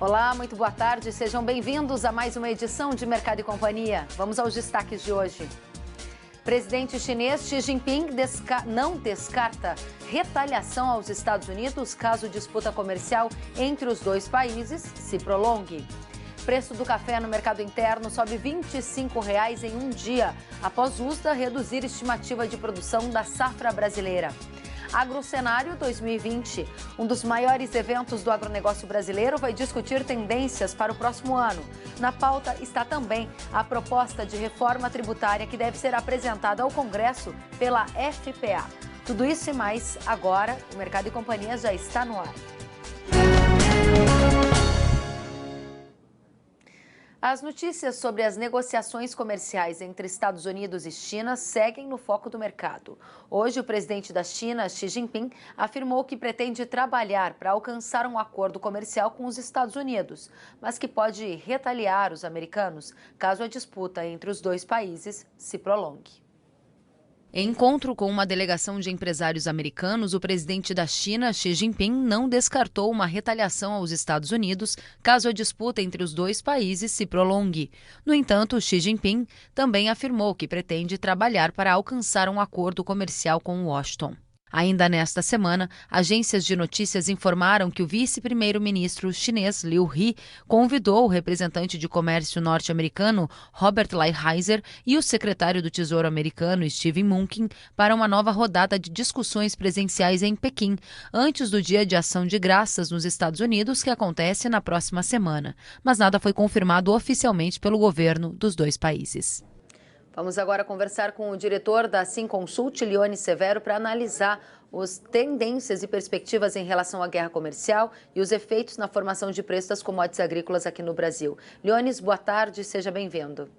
Olá, muito boa tarde. Sejam bem-vindos a mais uma edição de Mercado e Companhia. Vamos aos destaques de hoje. Presidente chinês Xi Jinping não descarta retaliação aos Estados Unidos caso disputa comercial entre os dois países se prolongue. Preço do café no mercado interno sobe R$ 25,00 em um dia, após USDA reduzir estimativa de produção da safra brasileira. AgroCenário 2020, um dos maiores eventos do agronegócio brasileiro, vai discutir tendências para o próximo ano. Na pauta está também a proposta de reforma tributária que deve ser apresentada ao Congresso pela FPA. Tudo isso e mais agora, o Mercado e Companhia já está no ar. As notícias sobre as negociações comerciais entre Estados Unidos e China seguem no foco do mercado. Hoje, o presidente da China, Xi Jinping, afirmou que pretende trabalhar para alcançar um acordo comercial com os Estados Unidos, mas que pode retaliar os americanos caso a disputa entre os dois países se prolongue. Em encontro com uma delegação de empresários americanos, o presidente da China, Xi Jinping, não descartou uma retaliação aos Estados Unidos caso a disputa entre os dois países se prolongue. No entanto, Xi Jinping também afirmou que pretende trabalhar para alcançar um acordo comercial com Washington. Ainda nesta semana, agências de notícias informaram que o vice-primeiro-ministro chinês Liu He convidou o representante de comércio norte-americano Robert Lighthizer e o secretário do Tesouro americano Steve Mnuchin para uma nova rodada de discussões presenciais em Pequim, antes do Dia de Ação de Graças nos Estados Unidos, que acontece na próxima semana. Mas nada foi confirmado oficialmente pelo governo dos dois países. Vamos agora conversar com o diretor da Simconsult, Leone Severo, para analisar as tendências e perspectivas em relação à guerra comercial e os efeitos na formação de preços das commodities agrícolas aqui no Brasil. Leones, boa tarde, seja bem-vindo.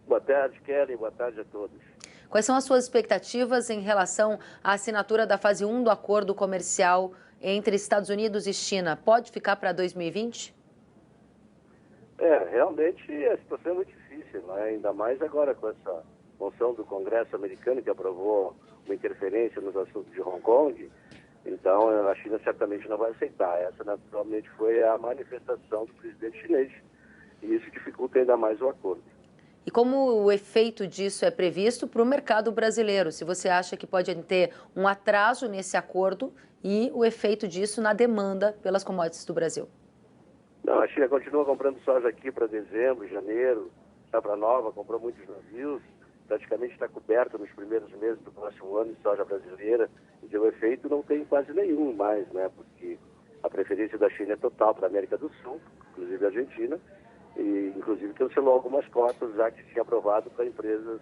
Boa tarde, Kelly, boa tarde a todos. Quais são as suas expectativas em relação à assinatura da fase 1 do acordo comercial entre Estados Unidos e China? Pode ficar para 2020? Realmente a situação é muito difícil, né? Ainda mais agora com essa moção do Congresso americano que aprovou uma interferência nos assuntos de Hong Kong. Então a China certamente não vai aceitar. Essa naturalmente foi a manifestação do presidente chinês e isso dificulta ainda mais o acordo. E como o efeito disso é previsto para o mercado brasileiro? Se você acha que pode ter um atraso nesse acordo e o efeito disso na demanda pelas commodities do Brasil? Não, a China continua comprando soja aqui para dezembro, janeiro, safra nova, comprou muitos navios, praticamente está coberta nos primeiros meses do próximo ano de soja brasileira, e o efeito não tem quase nenhum mais, né? Porque a preferência da China é total para a América do Sul, inclusive a Argentina, e inclusive cancelou algumas cotas já que tinha aprovado para empresas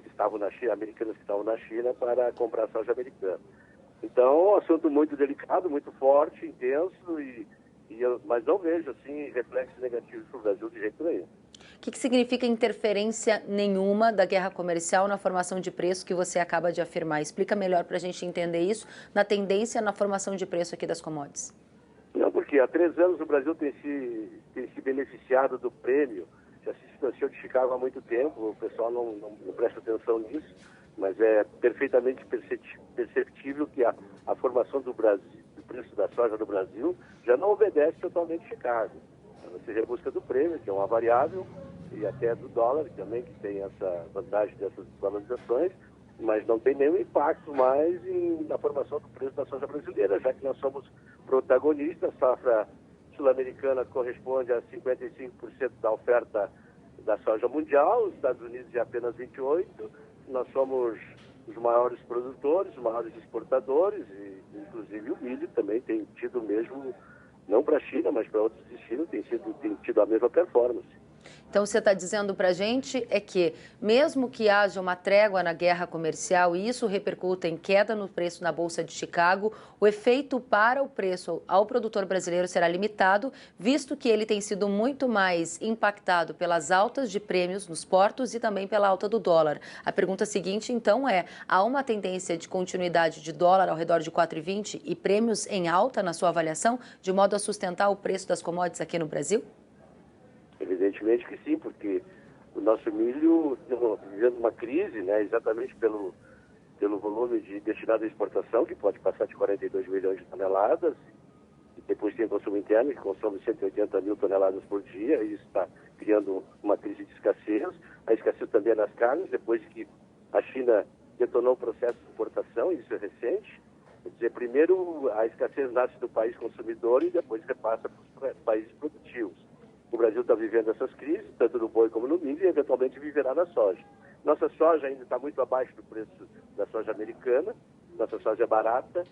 que estavam na China, americanas que estavam na China, para comprar soja americana. Então, é um assunto muito delicado, muito forte, intenso, mas não vejo assim reflexos negativos para o Brasil de jeito nenhum. O que significa interferência nenhuma da guerra comercial na formação de preço que você acaba de afirmar? Explica melhor para a gente entender isso na tendência na formação de preço aqui das commodities. Não, porque há 3 anos o Brasil tem se beneficiado do prêmio, já se distanciou de Chicago há muito tempo, o pessoal não presta atenção nisso, mas é perfeitamente perceptível que a formação do Brasil, do preço da soja do Brasil, já não obedece totalmente Chicago. Você rebusca do prêmio, que é uma variável, e até do dólar também, que tem essa vantagem dessas valorizações, mas não tem nenhum impacto mais na formação do preço da soja brasileira, já que nós somos protagonistas. A safra sul-americana corresponde a 55% da oferta da soja mundial, os Estados Unidos é apenas 28%, nós somos os maiores produtores, os maiores exportadores, e inclusive o milho também tem tido o mesmo, não para a China, mas para outros destinos, tem tido a mesma performance. Então, você está dizendo para a gente é que, mesmo que haja uma trégua na guerra comercial e isso repercuta em queda no preço na Bolsa de Chicago, o efeito para o preço ao produtor brasileiro será limitado, visto que ele tem sido muito mais impactado pelas altas de prêmios nos portos e também pela alta do dólar. A pergunta seguinte, então, há uma tendência de continuidade de dólar ao redor de 4,20 e prêmios em alta na sua avaliação, de modo a sustentar o preço das commodities aqui no Brasil? Evidentemente que sim, porque o nosso milho vivendo uma crise, né, exatamente pelo volume destinado à exportação, que pode passar de 42 milhões de toneladas, e Depois tem o consumo interno, que consome 180 mil toneladas por dia, e isso está criando uma crise de escassez. A escassez também é nas carnes, depois que a China detonou o processo de importação, isso é recente. Quer dizer, primeiro a escassez nasce do país consumidor e depois repassa para os países produtivos. O Brasil está vivendo essas crises, tanto no boi como no milho, e eventualmente viverá na soja. Nossa soja ainda está muito abaixo do preço da soja americana, nossa soja é barata,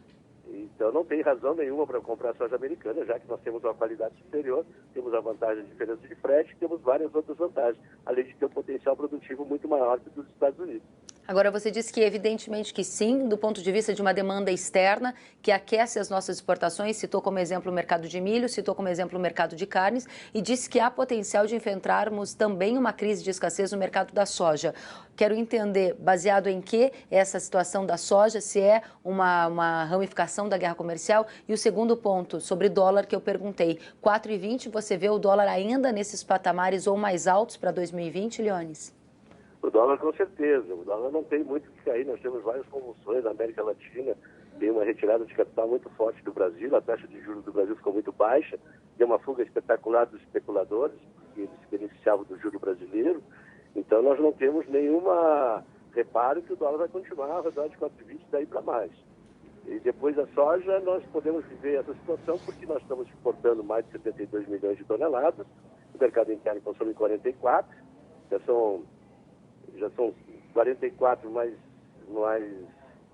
então não tem razão nenhuma para comprar soja americana, já que nós temos uma qualidade superior, temos a vantagem de diferença de frete, temos várias outras vantagens, além de ter um potencial produtivo muito maior que dos Estados Unidos. Agora, você disse que evidentemente que sim, do ponto de vista de uma demanda externa que aquece as nossas exportações, citou como exemplo o mercado de milho, citou como exemplo o mercado de carnes e disse que há potencial de enfrentarmos também uma crise de escassez no mercado da soja. Quero entender, baseado em que essa situação da soja, se é uma ramificação da guerra comercial. E o segundo ponto, sobre dólar, que eu perguntei, 4,20, você vê o dólar ainda nesses patamares ou mais altos para 2020, Leones? O dólar, com certeza. O dólar não tem muito o que cair. Nós temos várias convulsões na América Latina. Tem uma retirada de capital muito forte do Brasil. A taxa de juros do Brasil ficou muito baixa. Tem uma fuga espetacular dos especuladores, que eles se beneficiavam do juro brasileiro. Então, nós não temos nenhuma reparo que o dólar vai continuar ao redor de 4,20 daí para mais. E depois da soja, nós podemos viver essa situação porque nós estamos exportando mais de 72 milhões de toneladas. O mercado interno consome 44. Já são 44 mais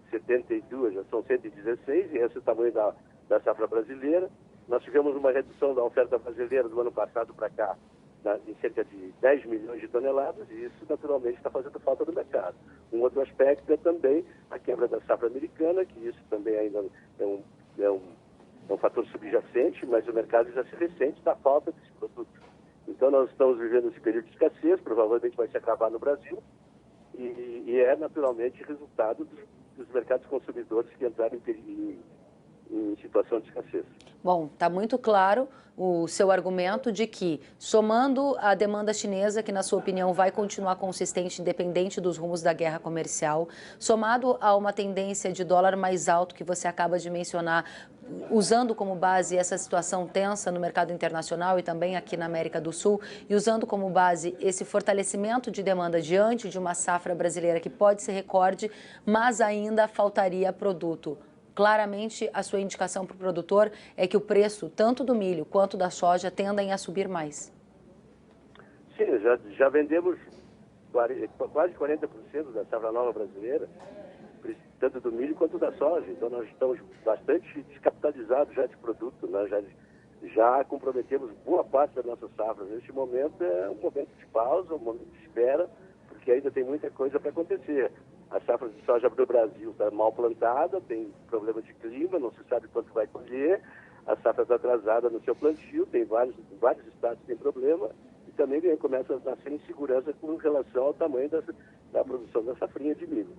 72, já são 116, e esse é o tamanho da safra brasileira. Nós tivemos uma redução da oferta brasileira do ano passado para cá, em cerca de 10 milhões de toneladas, e isso naturalmente está fazendo falta no mercado. Um outro aspecto é também a quebra da safra americana, que isso também ainda é um fator subjacente, mas o mercado já se ressente da falta desse produto. Então nós estamos vivendo esse período de escassez, provavelmente vai se acabar no Brasil, e é naturalmente resultado dos mercados consumidores que entraram em situação de escassez. Bom, está muito claro o seu argumento de que, somando a demanda chinesa, que na sua opinião vai continuar consistente, independente dos rumos da guerra comercial, somado a uma tendência de dólar mais alto que você acaba de mencionar, usando como base essa situação tensa no mercado internacional e também aqui na América do Sul, e usando como base esse fortalecimento de demanda diante de uma safra brasileira que pode ser recorde, mas ainda faltaria produto. Claramente, a sua indicação para o produtor é que o preço, tanto do milho quanto da soja, tendem a subir mais. Sim, já vendemos quase 40% da safra nova brasileira, tanto do milho quanto da soja. Então, nós estamos bastante descapitalizados já de produto. Nós já comprometemos boa parte da nossa safra. Neste momento é um momento de pausa, um momento de espera, porque ainda tem muita coisa para acontecer. A safra de soja do Brasil está mal plantada, tem problema de clima, não se sabe quanto vai colher. A safra está atrasada no seu plantio, tem vários estados que têm problema. E também começa a nascer insegurança com relação ao tamanho da produção da safrinha de milho.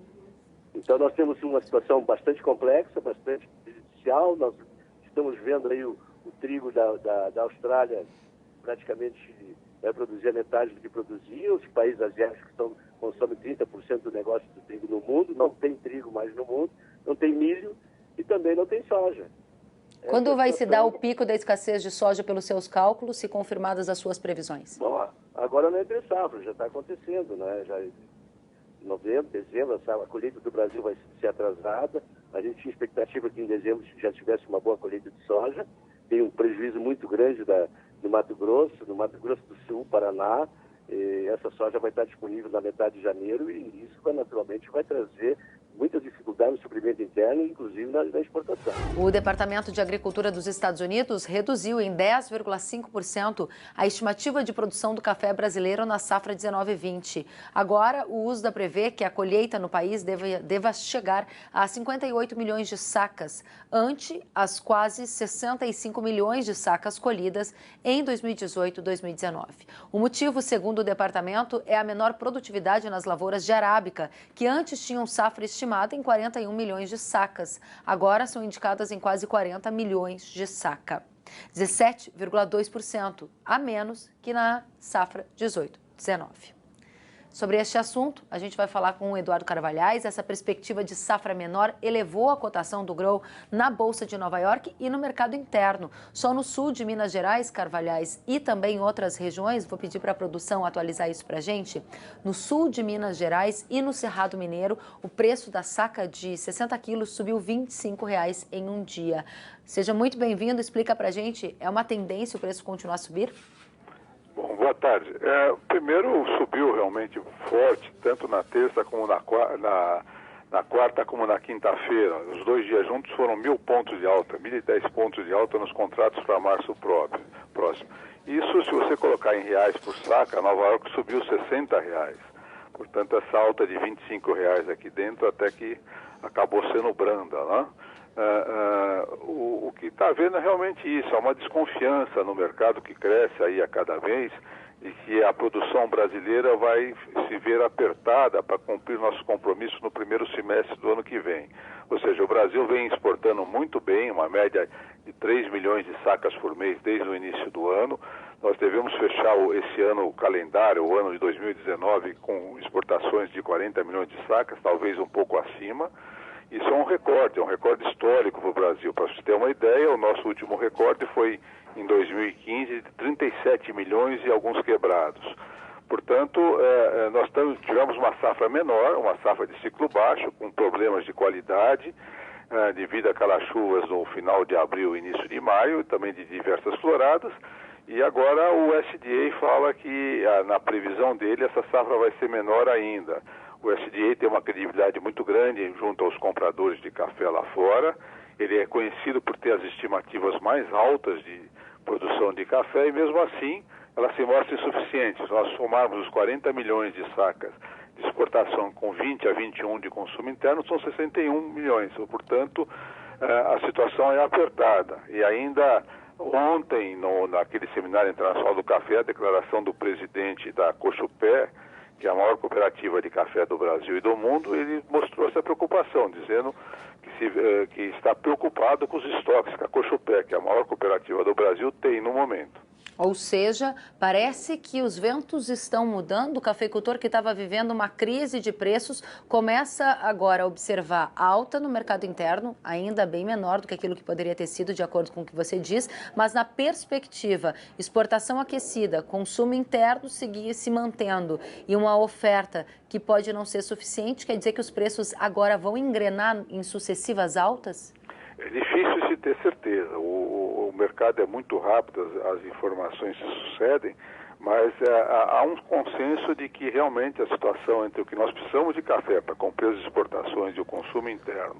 Então nós temos uma situação bastante complexa, bastante prejudicial. Nós estamos vendo aí o trigo da Austrália praticamente vai produzir a metade do que produzia. Os países asiáticos consomem 30% do negócio do trigo no mundo. Não tem trigo mais no mundo, não tem milho e também não tem soja. Quando vai se dar o pico da escassez de soja pelos seus cálculos, se confirmadas as suas previsões? Bom, agora não é entre safra, já está acontecendo, né? Já em novembro, dezembro, a colheita do Brasil vai ser atrasada. A gente tinha expectativa que em dezembro já tivesse uma boa colheita de soja. Tem um prejuízo muito grande no Mato Grosso do Sul, Paraná. Essa soja vai estar disponível na metade de janeiro e isso naturalmente vai trazer muitas dificuldades no suprimento interno, inclusive na exportação. O Departamento de Agricultura dos Estados Unidos reduziu em 10,5% a estimativa de produção do café brasileiro na safra 19/20. Agora, o USDA prevê que a colheita no país deva chegar a 58 milhões de sacas, ante as quase 65 milhões de sacas colhidas em 2018 e 2019. O motivo, segundo o departamento, é a menor produtividade nas lavouras de arábica, que antes tinham safra estimada em 41 milhões de sacas. Agora são indicadas em quase 40 milhões de saca. 17,2% a menos que na safra 18/19. Sobre este assunto, a gente vai falar com o Eduardo Carvalhais. Essa perspectiva de safra menor elevou a cotação do grão na Bolsa de Nova York e no mercado interno. Só no sul de Minas Gerais, Carvalhais, e também em outras regiões, vou pedir para a produção atualizar isso para a gente. No sul de Minas Gerais e no Cerrado Mineiro, o preço da saca de 60 quilos subiu R$ 25 em um dia. Seja muito bem-vindo, explica para a gente, é uma tendência o preço continuar a subir? Bom, boa tarde. Primeiro subiu realmente forte, tanto na terça como na quarta como na quinta-feira. Os 2 dias juntos foram 1.000 pontos de alta, 1.010 pontos de alta nos contratos para março próximo. Isso, se você colocar em reais por saca, Nova York subiu R$60. Portanto, essa alta de R$25 aqui dentro até que acabou sendo branda, né? O que está vendo é realmente isso, é uma desconfiança no mercado que cresce aí a cada vez e que a produção brasileira vai se ver apertada para cumprir nossos compromissos no primeiro semestre do ano que vem. Ou seja, o Brasil vem exportando muito bem, uma média de 3 milhões de sacas por mês desde o início do ano. Nós devemos fechar esse ano, o calendário, o ano de 2019, com exportações de 40 milhões de sacas, talvez um pouco acima. Isso é um recorde histórico para o Brasil. Para você ter uma ideia, o nosso último recorde foi em 2015 de 37 milhões e alguns quebrados. Portanto, nós tivemos uma safra menor, uma safra de ciclo baixo, com problemas de qualidade, devido àquelas chuvas no final de abril e início de maio, e também de diversas floradas. E agora o USDA fala que, na previsão dele, essa safra vai ser menor ainda. O USDA tem uma credibilidade muito grande junto aos compradores de café lá fora. Ele é conhecido por ter as estimativas mais altas de produção de café e, mesmo assim, ela se mostra insuficiente. Se nós somarmos os 40 milhões de sacas de exportação com 20 a 21 de consumo interno, são 61 milhões. Portanto, a situação é apertada. E ainda ontem, naquele seminário internacional do café, a declaração do presidente da Cochupé, que é a maior cooperativa de café do Brasil e do mundo, ele mostrou essa preocupação, dizendo que está preocupado com os estoques que a Cochupé, que é a maior cooperativa do Brasil, tem no momento. Ou seja, parece que os ventos estão mudando. O cafeicultor que estava vivendo uma crise de preços começa agora a observar alta no mercado interno, ainda bem menor do que aquilo que poderia ter sido, de acordo com o que você diz, mas na perspectiva, exportação aquecida, consumo interno seguir se mantendo e uma oferta que pode não ser suficiente, quer dizer que os preços agora vão engrenar em sucessivas altas? É difícil se ter certeza. O mercado é muito rápido, as informações se sucedem, mas há um consenso de que realmente a situação entre o que nós precisamos de café para cumprir as exportações e o consumo interno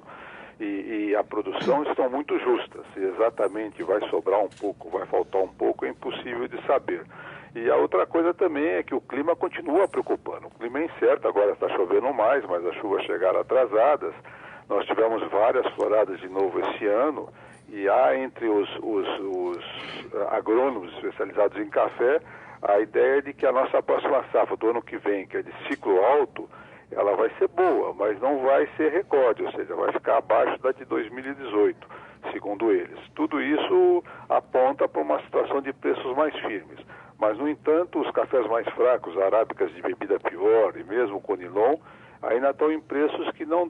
e a produção estão muito justas. Se exatamente vai sobrar um pouco, vai faltar um pouco, é impossível de saber. E a outra coisa também é que o clima continua preocupando. O clima é incerto, agora está chovendo mais, mas as chuvas chegaram atrasadas. Nós tivemos várias floradas de novo esse ano e há entre os agrônomos especializados em café a ideia de que a nossa próxima safra do ano que vem, que é de ciclo alto, ela vai ser boa, mas não vai ser recorde, ou seja, vai ficar abaixo da de 2018, segundo eles. Tudo isso aponta para uma situação de preços mais firmes. Mas, no entanto, os cafés mais fracos, arábicas de bebida pior e mesmo o conilon, ainda estão em preços que não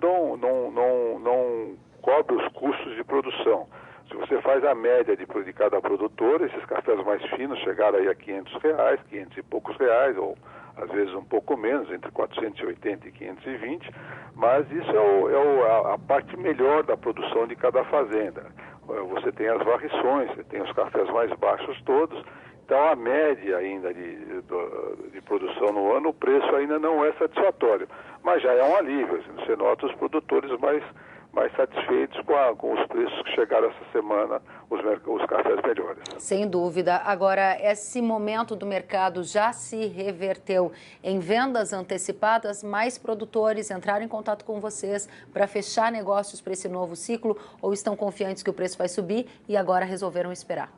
cobrem os custos de produção. Se você faz a média de cada produtor, esses cafés mais finos chegaram aí a R$500, 500 e poucos reais, ou às vezes um pouco menos, entre 480 e 520, mas isso é a parte melhor da produção de cada fazenda. Você tem as varrições, você tem os cafés mais baixos todos. Então, a média ainda de produção no ano, o preço ainda não é satisfatório. Mas já é um alívio. Você nota os produtores mais satisfeitos com os preços que chegaram essa semana, os cafés melhores. Sem dúvida. Agora, esse momento do mercado já se reverteu em vendas antecipadas? Mais produtores entraram em contato com vocês para fechar negócios para esse novo ciclo? Ou estão confiantes que o preço vai subir e agora resolveram esperar?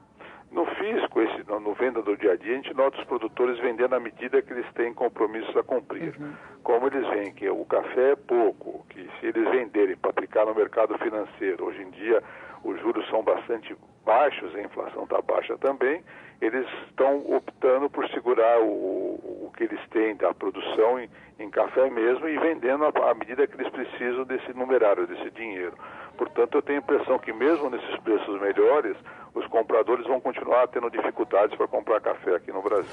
No físico, no venda do dia a dia, a gente nota os produtores vendendo à medida que eles têm compromissos a cumprir. Como eles veem que o café é pouco, que se eles venderem para aplicar no mercado financeiro, hoje em dia os juros são bastante baixos, a inflação está baixa também, eles estão optando por segurar o que eles têm da produção em café mesmo e vendendo à medida que eles precisam desse numerário, desse dinheiro. Portanto, eu tenho a impressão que mesmo nesses preços melhores, os compradores vão continuar tendo dificuldades para comprar café aqui no Brasil.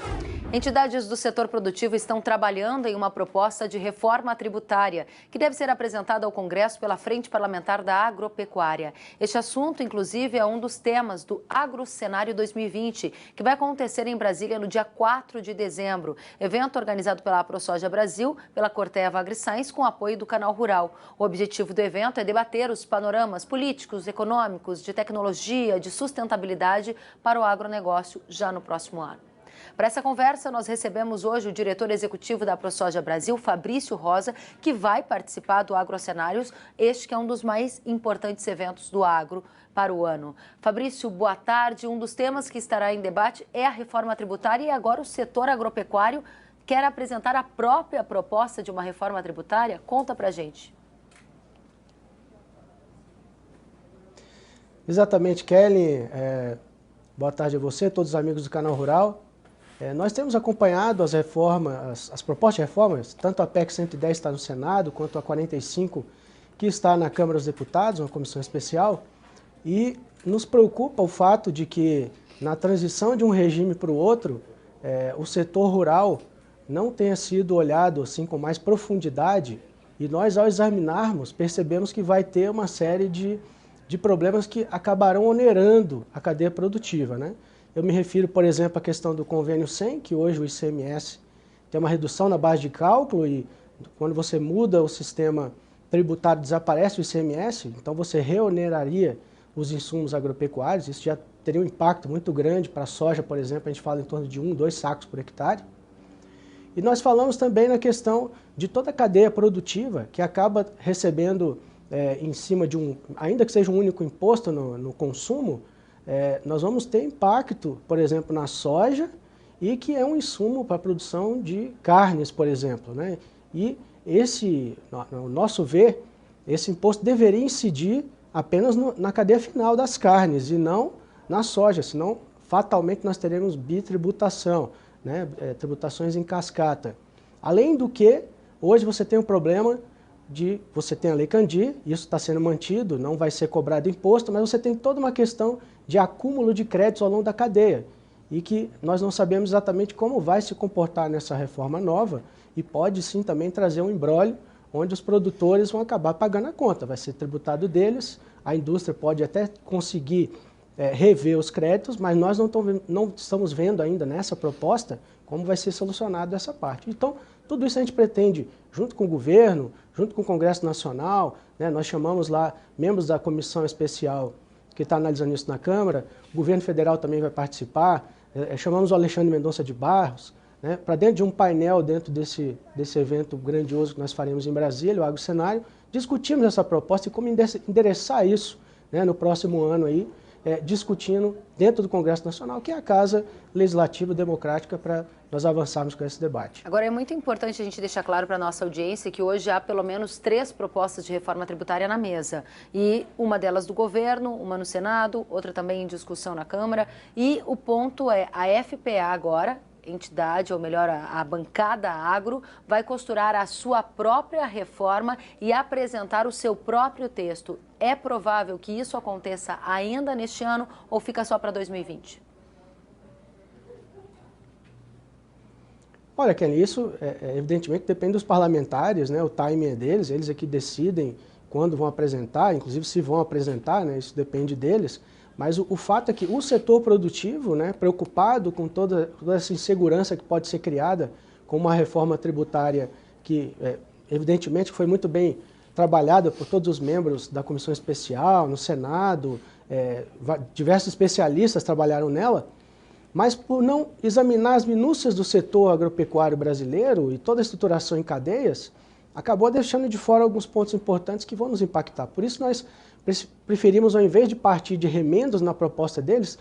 Entidades do setor produtivo estão trabalhando em uma proposta de reforma tributária que deve ser apresentada ao Congresso pela Frente Parlamentar da Agropecuária. Este assunto, inclusive, é um dos temas do AgroCenário 2020, que vai acontecer em Brasília no dia 4 de dezembro. Evento organizado pela AproSoja Brasil, pela Corteva AgriScience, com apoio do Canal Rural. O objetivo do evento é debater os panoramas políticos, econômicos, de tecnologia, de sustentabilidade para o agronegócio já no próximo ano. Para essa conversa, nós recebemos hoje o diretor executivo da AproSoja Brasil, Fabrício Rosa, que vai participar do AgroCenários, este que é um dos mais importantes eventos do agro para o ano. Fabrício, boa tarde. Um dos temas que estará em debate é a reforma tributária e agora o setor agropecuário quer apresentar a própria proposta de uma reforma tributária. Conta pra gente. Exatamente, Kelly. Boa tarde a você, todos os amigos do Canal Rural. Nós temos acompanhado as reformas, as propostas de reformas, tanto a PEC 110 está no Senado, quanto a 45 que está na Câmara dos Deputados, uma comissão especial, e nos preocupa o fato de que na transição de um regime para o outro, o setor rural não tenha sido olhado assim com mais profundidade, e nós, ao examinarmos, percebemos que vai ter uma série de problemas que acabarão onerando a cadeia produtiva, né? Eu me refiro, por exemplo, à questão do convênio 100, que hoje o ICMS tem uma redução na base de cálculo e quando você muda o sistema tributário desaparece o ICMS, então você reoneraria os insumos agropecuários, isso já teria um impacto muito grande para a soja, por exemplo, a gente fala em torno de 1, 2 sacos por hectare. E nós falamos também na questão de toda a cadeia produtiva que acaba recebendo em cima de ainda que seja um único imposto no consumo, nós vamos ter impacto, por exemplo, na soja e que é um insumo para a produção de carnes, por exemplo, né? E no nosso ver, esse imposto deveria incidir apenas na cadeia final das carnes e não na soja, senão fatalmente nós teremos bitributação, né? Tributações em cascata. Além do que, hoje você tem um problema você tem a Lei Candir, isso está sendo mantido, não vai ser cobrado imposto, mas você tem toda uma questão de acúmulo de créditos ao longo da cadeia e que nós não sabemos exatamente como vai se comportar nessa reforma nova e pode sim também trazer um imbróglio onde os produtores vão acabar pagando a conta, vai ser tributado deles, a indústria pode até conseguir rever os créditos, mas nós não estamos vendo ainda nessa proposta como vai ser solucionado essa parte. Então, tudo isso a gente pretende, junto com o governo, junto com o Congresso Nacional, né, nós chamamos lá membros da comissão especial que está analisando isso na Câmara, o governo federal também vai participar, chamamos o Alexandre Mendonça de Barros, né, para dentro de um painel, dentro desse evento grandioso que nós faremos em Brasília, o AgroCenário, discutimos essa proposta e como endereçar isso, né, no próximo ano aí, discutindo dentro do Congresso Nacional, que é a casa legislativa democrática para nós avançarmos com esse debate. Agora, é muito importante a gente deixar claro para a nossa audiência que hoje há pelo menos 3 propostas de reforma tributária na mesa. E uma delas do governo, uma no Senado, outra também em discussão na Câmara. E o ponto é, a FPA agora, entidade, ou melhor, a bancada agro, vai costurar a sua própria reforma e apresentar o seu próprio texto. É provável que isso aconteça ainda neste ano ou fica só para 2020? Olha, Kelly, isso evidentemente depende dos parlamentares, né? O timing é deles, eles é que decidem quando vão apresentar, inclusive se vão apresentar, né? Isso depende deles. Mas o fato é que o setor produtivo, né, preocupado com toda essa insegurança que pode ser criada com uma reforma tributária que, evidentemente, foi muito bem trabalhada por todos os membros da comissão especial, no Senado, diversos especialistas trabalharam nela, mas por não examinar as minúcias do setor agropecuário brasileiro e toda a estruturação em cadeias, acabou deixando de fora alguns pontos importantes que vão nos impactar. Por isso nós preferimos, ao invés de partir de remendos na proposta deles,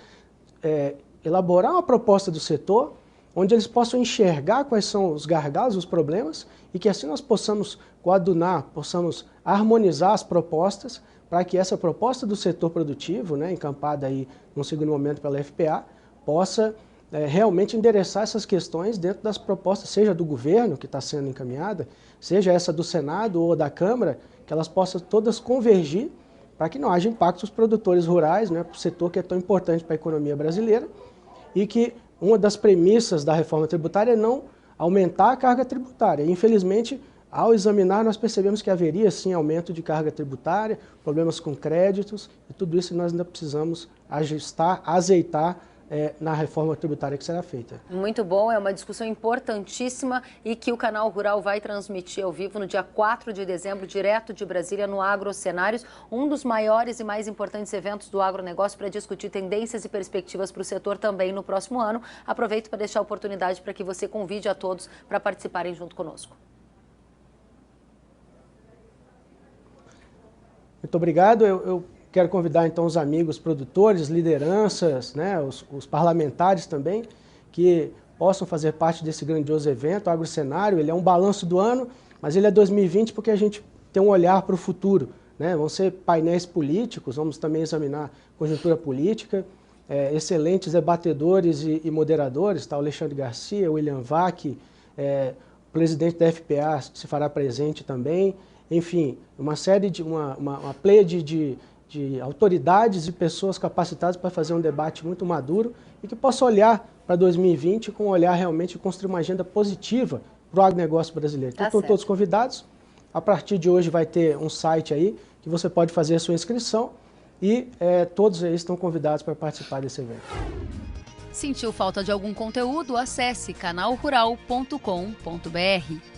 elaborar uma proposta do setor onde eles possam enxergar quais são os gargalos, os problemas, e que assim nós possamos coadunar, possamos harmonizar as propostas para que essa proposta do setor produtivo, né, encampada aí num segundo momento pela FPA, possa realmente endereçar essas questões dentro das propostas, seja do governo, que está sendo encaminhada, seja essa do Senado ou da Câmara, que elas possam todas convergir para que não haja impacto nos produtores rurais, né, para o setor que é tão importante para a economia brasileira, e que uma das premissas da reforma tributária é não aumentar a carga tributária. Infelizmente, ao examinar, nós percebemos que haveria sim aumento de carga tributária, problemas com créditos, e tudo isso nós ainda precisamos ajustar, azeitar na reforma tributária que será feita. Muito bom, é uma discussão importantíssima e que o Canal Rural vai transmitir ao vivo no dia 4 de dezembro, direto de Brasília, no Agrocenários, um dos maiores e mais importantes eventos do agronegócio para discutir tendências e perspectivas para o setor também no próximo ano. Aproveito para deixar a oportunidade para que você convide a todos para participarem junto conosco. Muito obrigado. Eu quero convidar então os amigos produtores, lideranças, né, os parlamentares também, que possam fazer parte desse grandioso evento. O Agrocenário, ele é um balanço do ano, mas ele é 2020 porque a gente tem um olhar para o futuro, né? Vão ser painéis políticos, vamos também examinar conjuntura política, excelentes debatedores e moderadores, tá? O Alexandre Garcia, o William Vac, o presidente da FPA se fará presente também, enfim, uma série de, uma pleiade de autoridades e pessoas capacitadas para fazer um debate muito maduro e que possa olhar para 2020 com um olhar realmente de construir uma agenda positiva para o agronegócio brasileiro. Então, estão todos convidados. A partir de hoje vai ter um site aí que você pode fazer a sua inscrição e todos aí estão convidados para participar desse evento. Sentiu falta de algum conteúdo? Acesse canalrural.com.br.